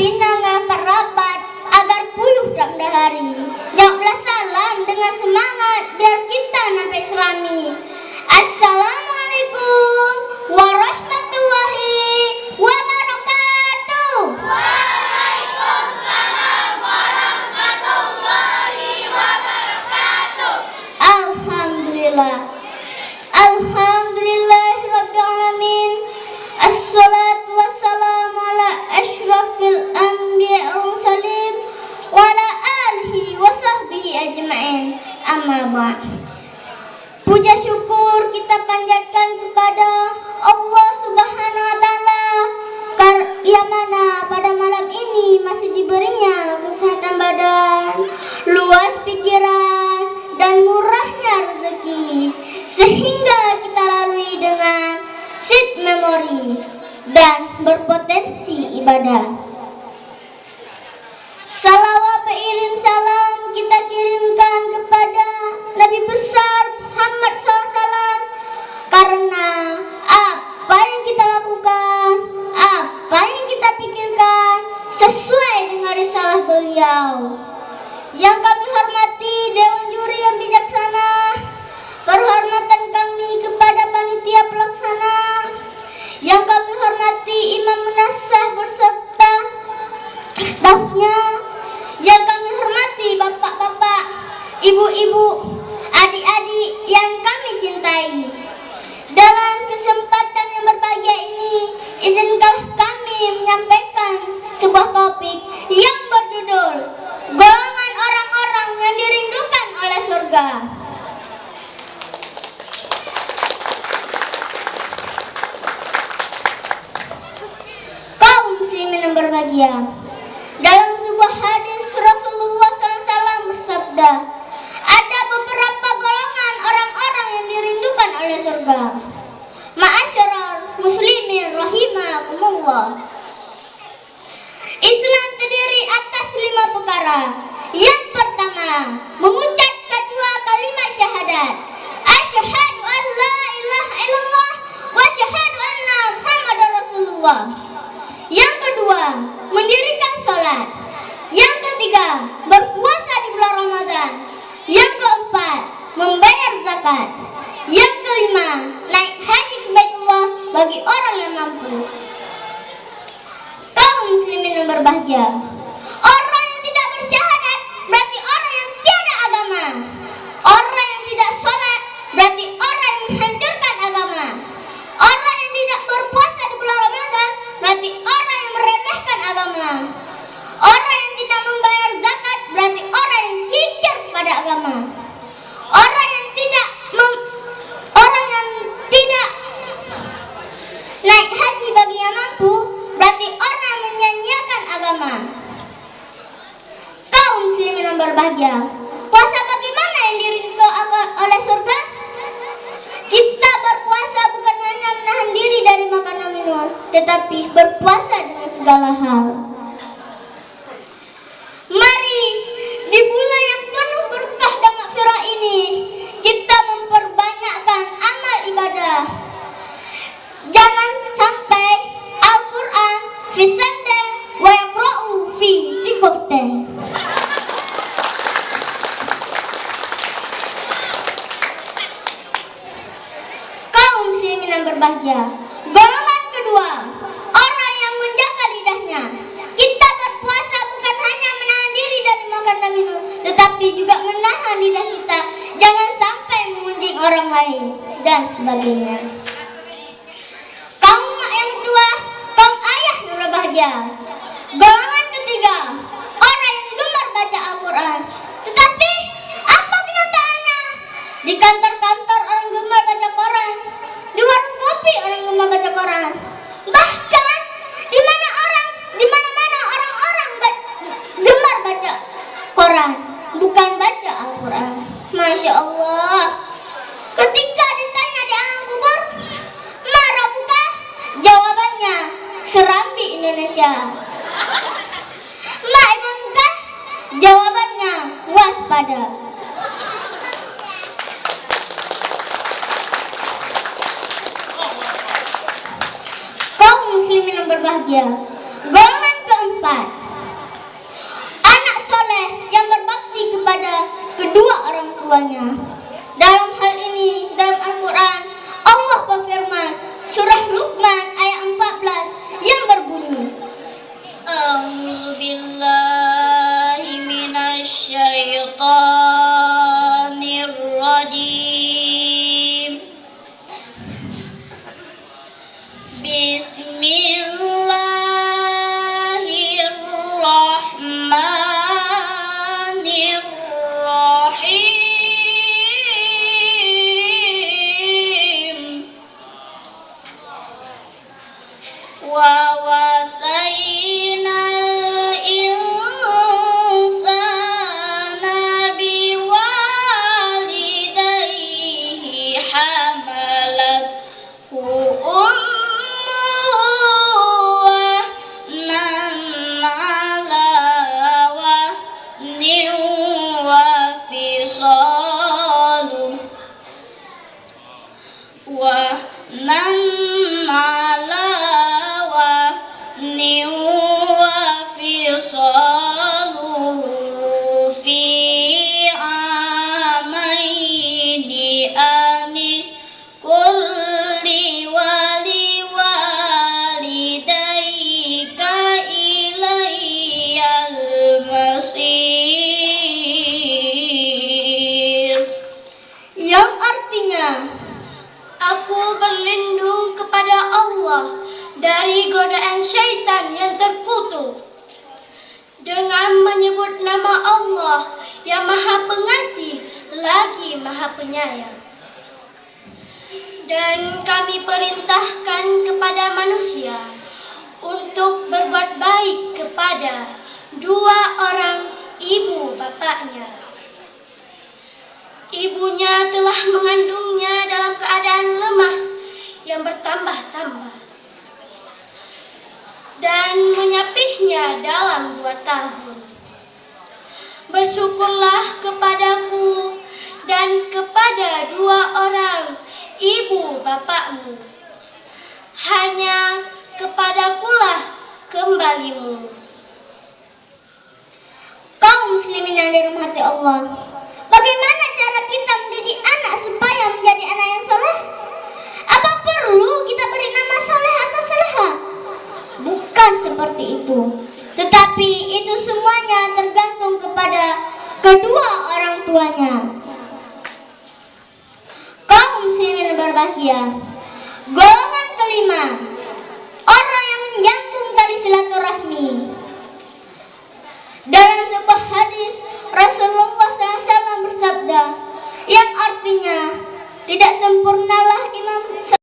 pinang rapat-rapat agar puyuh tak mendahari. Jawablah salam dengan semangat biar kita sampai selami. Assalamualaikum warahmatullahi wabarakatuh. Waalaikumsalam warahmatullahi wabarakatuh. Alhamdulillah. Alhamdulillahirabbil alamin. Assalatu wassalamu ala asyrafil anbiya'i wal mursalin wa ala alihi wa sahbihi ajma'in. Amma ba'd. Puja syukur kita panjatkan kepada Allah Subhanahu wa taala yang mana pada malam ini masih diberinya kesehatan badan, luas pikiran dan murahnya rezeki sehingga kita lalui dengan sweet memory dan berpotensi ibadah. Salawat beriring salam kita kirimkan kepada Nabi besar Muhammad SAW, karena apa yang kita lakukan, apa yang kita pikirkan sesuai dengan risalah beliau. Yang kami hormati Dewan Juri yang bijaksana, perhormatan kami kepada panitia pelaksana, yang kami hormati Imam Munassah berserta stafnya, yang kami hormati bapak-bapak, ibu-ibu, adik-adik yang kami cintai. Dalam kesempatan yang berbahagia ini, izinkanlah kami menyampaikan sebuah topik yang berjudul golongan orang-orang yang dirindukan oleh surga. Kaum muslimin yang berbahagia, dalam sebuah hadis Rasulullah SAW bersabda, ada beberapa golongan orang-orang yang dirindukan oleh surga. Ma'asyiral muslimin rahimakumullah. Islam terdiri atas 5 perkara. Yang pertama, mengucapkan 2 kalimat syahadat. Asyhadu an la ilaha illallah wa asyhadu anna Muhammadar Rasulullah. Yang kedua, mendirikan salat. Yang ketiga, berpuasa di bulan Ramadan. Yang keempat, membayar zakat. Yang kelima, naik haji ke Baitullah bagi orang yang mampu. Kaum muslimin yang berbahagia, orang yang tidak bersyahadat berarti orang yang tiada agama. Orang yang tidak sholat berarti orang yang menghancurkan agama. Orang yang tidak berpuasa di bulan Ramadan berarti orang yang meremehkan agama. Orang yang tidak membayar zakat berarti orang yang kikir pada agama. Orang yang tidak naik haji bagi yang mampu berarti orang yang menyanyiakan agama. Kaum muslimin yang berbahagia, puasa bagaimana yang dirindukan oleh surga? Kita berpuasa bukan hanya menahan diri dari makan dan minum, tetapi berpuasa dengan segala hal. Mari di bulan yang penuh berkah dan maghfirah ini kita memperbanyakkan amal ibadah. Jangan sampai Al-Quran fi sandal wa yaqra'u fi tikopte. Kaum muslimin yang berbahagia, golongan kedua, orang yang menjaga lidahnya. Kita berpuasa bukan hanya menahan diri dari makan dan minum, tetapi juga menahan lidah kita jangan sampai mengunjing orang lain dan sebagainya. Kaum yang kedua, kaum ayah yang berbahagia. Golongan ketiga, orang yang gemar baca Al-Quran. Tetapi apa kenyataannya? Di kantor-kantor orang gemar baca Quran, di warung kopi orang gemar baca Quran. Bahkan di mana-mana orang-orang gemar baca Quran, bukan baca Al-Quran. Masya Allah. Ketika ditanya di alam kubur, marah bukan? Jawabannya Serambi Indonesia. Ma Imam bukan? Jawabannya waspada. Kaum muslimin yang berbahagia, golongan keempat, tuanya. Dalam hal ini, dalam Al-Quran, Allah berfirman, surah Luqman ayat 14 yang berbunyi, A'udzu billahi minasy syaithanir rajim. Bismillahirrahmanirrahim. Wa wasainal insana biwalidayhi hamalathu ummuhu wahnan ala wahnin wa fisaluhu wahnan ala wahnin wa fisaluhu fi amaini anis kulli walidayka ilayyal masir. yang artinya, Aku berlindung kepada Allah dari godaan syaitan yang terkutuk dengan menyebut nama Allah yang Maha Pengasih lagi Maha Penyayang. Dan kami perintahkan kepada manusia untuk berbuat baik kepada dua orang ibu bapaknya. Ibunya telah mengandungnya dalam keadaan lemah yang bertambah-tambah dan menyapihnya dalam 2 tahun. Bersyukurlah kepadaku dan kepada 2 orang ibu bapakmu. Hanya kepadakulah kembalimu. kaum muslimin yang dirahmati Allah, bagaimana cara kita mendidik anak supaya menjadi anak yang soleh? Apa perlu kita beri nama soleh atau soleha? Bukan seperti itu. Tetapi itu semuanya tergantung kepada kedua orang tuanya. Kaum muslimin berbahagia, golongan kelima, orang yang menjangkung tali silaturahmi. Dalam sebuah hadis, Rasulullah SAW bersabda, yang artinya, tidak sempurnalah imam